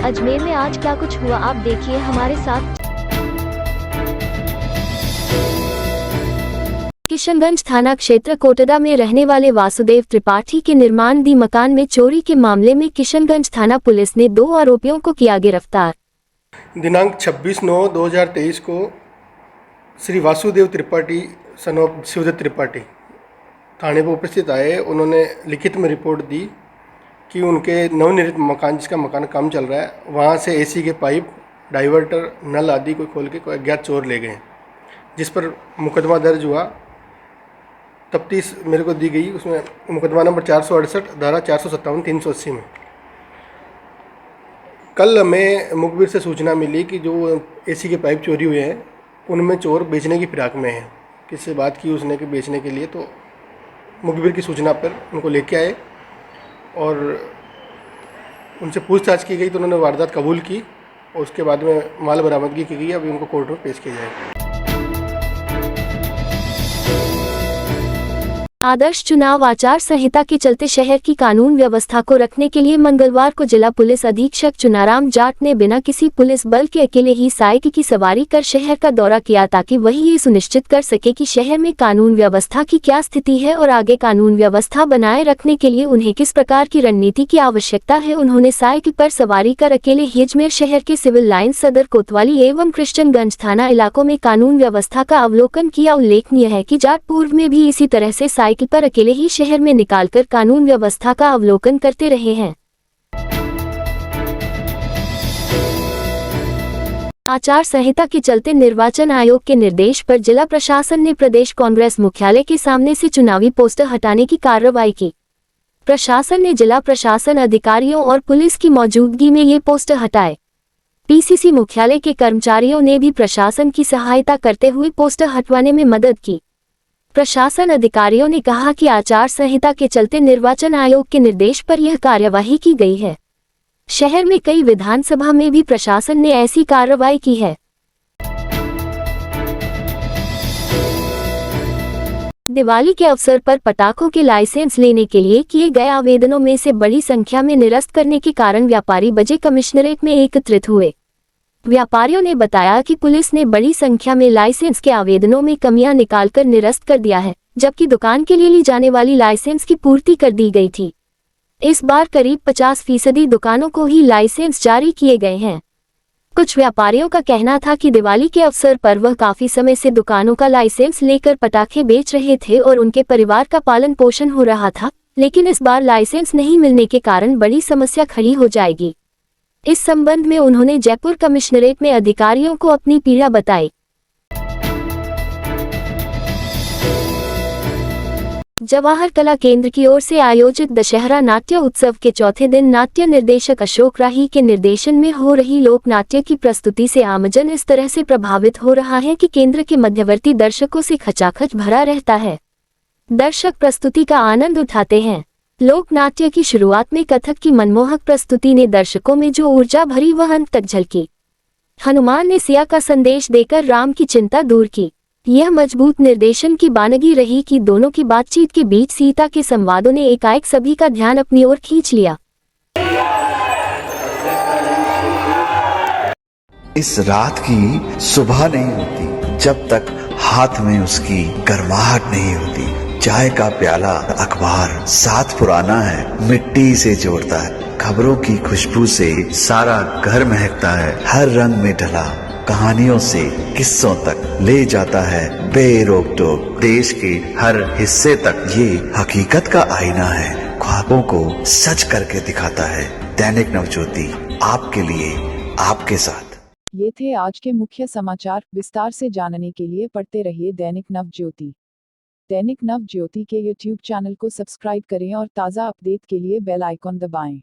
अजमेर में आज क्या कुछ हुआ, आप देखिए हमारे साथ। किशनगंज थाना क्षेत्र कोटदा में रहने वाले वासुदेव त्रिपाठी के निर्माणाधीन मकान में चोरी के मामले में किशनगंज थाना पुलिस ने 2 आरोपियों को किया गिरफ्तार। दिनांक 26/9/2023 को श्री वासुदेव त्रिपाठी सन ऑफ शिवदत्त त्रिपाठी थाने पर उपस्थित आए। उन्होंने लिखित में रिपोर्ट दी कि उनके नवनिर्मित मकान, जिसका मकान काम चल रहा है, वहाँ से एसी के पाइप, डाइवर्टर, नल आदि को खोल के कोई अज्ञात चोर ले गए, जिस पर मुकदमा दर्ज हुआ। तफ्तीश मेरे को दी गई, उसमें मुकदमा नंबर 468 धारा 457 380 में। कल हमें मुखबिर से सूचना मिली कि जो एसी के पाइप चोरी हुए हैं उनमें चोर बेचने की फिराक में है। किससे बात की उसने कि बेचने के लिए, तो मुखबिर की सूचना पर उनको लेके आए और उनसे पूछताछ की गई तो उन्होंने वारदात कबूल की और उसके बाद में माल बरामदगी की गई। अभी उनको कोर्ट में पेश किया जाएगा। आदर्श चुनाव आचार संहिता के चलते शहर की कानून व्यवस्था को रखने के लिए मंगलवार को जिला पुलिस अधीक्षक चुनाराम जाट ने बिना किसी पुलिस बल के अकेले ही साइकिल की सवारी कर शहर का दौरा किया, ताकि वही ये सुनिश्चित कर सके कि शहर में कानून व्यवस्था की क्या स्थिति है और आगे कानून व्यवस्था बनाए रखने के लिए उन्हें किस प्रकार की रणनीति की आवश्यकता है। उन्होंने साइकिल पर सवारी कर अकेले ही अजमेर शहर के सिविल लाइन, सदर कोतवाली एवं कृष्णगंज थाना इलाकों में कानून व्यवस्था का अवलोकन किया। उल्लेखनीय है कि जाट पूर्व में भी इसी तरह से साइकिल पर अकेले ही शहर में निकालकर कानून व्यवस्था का अवलोकन करते रहे हैं। आचार संहिता के चलते निर्वाचन आयोग के निर्देश पर जिला प्रशासन ने प्रदेश कांग्रेस मुख्यालय के सामने से चुनावी पोस्टर हटाने की कार्रवाई की। प्रशासन ने जिला प्रशासन अधिकारियों और पुलिस की मौजूदगी में ये पोस्टर हटाए। पीसीसी मुख्यालय के कर्मचारियों ने भी प्रशासन की सहायता करते हुए पोस्टर हटवाने में मदद की। प्रशासन अधिकारियों ने कहा कि आचार संहिता के चलते निर्वाचन आयोग के निर्देश पर यह कार्यवाही की गई है। शहर में कई विधानसभा में भी प्रशासन ने ऐसी कार्रवाई की है। दिवाली के अवसर पर पटाखों के लाइसेंस लेने के लिए किए गए आवेदनों में से बड़ी संख्या में निरस्त करने के कारण व्यापारी बजे कमिश्नरेट में एकत्रित हुए। व्यापारियों ने बताया कि पुलिस ने बड़ी संख्या में लाइसेंस के आवेदनों में कमियां निकालकर निरस्त कर दिया है, जबकि दुकान के लिए ली जाने वाली लाइसेंस की पूर्ति कर दी गई थी। इस बार करीब 50% दुकानों को ही लाइसेंस जारी किए गए हैं। कुछ व्यापारियों का कहना था कि दिवाली के अवसर पर वह काफी समय से दुकानों का लाइसेंस लेकर पटाखे बेच रहे थे और उनके परिवार का पालन पोषण हो रहा था, लेकिन इस बार लाइसेंस नहीं मिलने के कारण बड़ी समस्या खड़ी हो जाएगी। इस संबंध में उन्होंने जयपुर कमिश्नरेट में अधिकारियों को अपनी पीड़ा बताई। जवाहर कला केंद्र की ओर से आयोजित दशहरा नाट्य उत्सव के चौथे दिन नाट्य निर्देशक अशोक राही के निर्देशन में हो रही लोक नाट्य की प्रस्तुति से आमजन इस तरह से प्रभावित हो रहा है कि केंद्र के मध्यवर्ती दर्शकों से खचाखच भरा रहता है। दर्शक प्रस्तुति का आनंद उठाते हैं। लोक नाट्य की शुरुआत में कथक की मनमोहक प्रस्तुति ने दर्शकों में जो ऊर्जा भरी वह अंत तक झलकी। हनुमान ने सिया का संदेश देकर राम की चिंता दूर की। यह मजबूत निर्देशन की बानगी रही कि दोनों की बातचीत के बीच सीता के संवादों ने एकाएक सभी का ध्यान अपनी ओर खींच लिया। इस रात की सुबह नहीं होती जब तक हाथ में उसकी गर्माहट नहीं होती। चाय का प्याला, अखबार साथ पुराना है, मिट्टी से जोड़ता है। खबरों की खुशबू से सारा घर महकता है। हर रंग में ढला कहानियों से किस्सों तक ले जाता है बेरोक टोक। देश के हर हिस्से तक ये हकीकत का आईना है। ख्वाबों को सच करके दिखाता है। दैनिक नवज्योति, आपके लिए, आपके साथ। ये थे आज के मुख्य समाचार। विस्तार से जानने के लिए पढ़ते रहिए दैनिक नवज्योति। दैनिक नवज्योति के YouTube चैनल को सब्सक्राइब करें और ताज़ा अपडेट के लिए बेल आइकॉन दबाएं।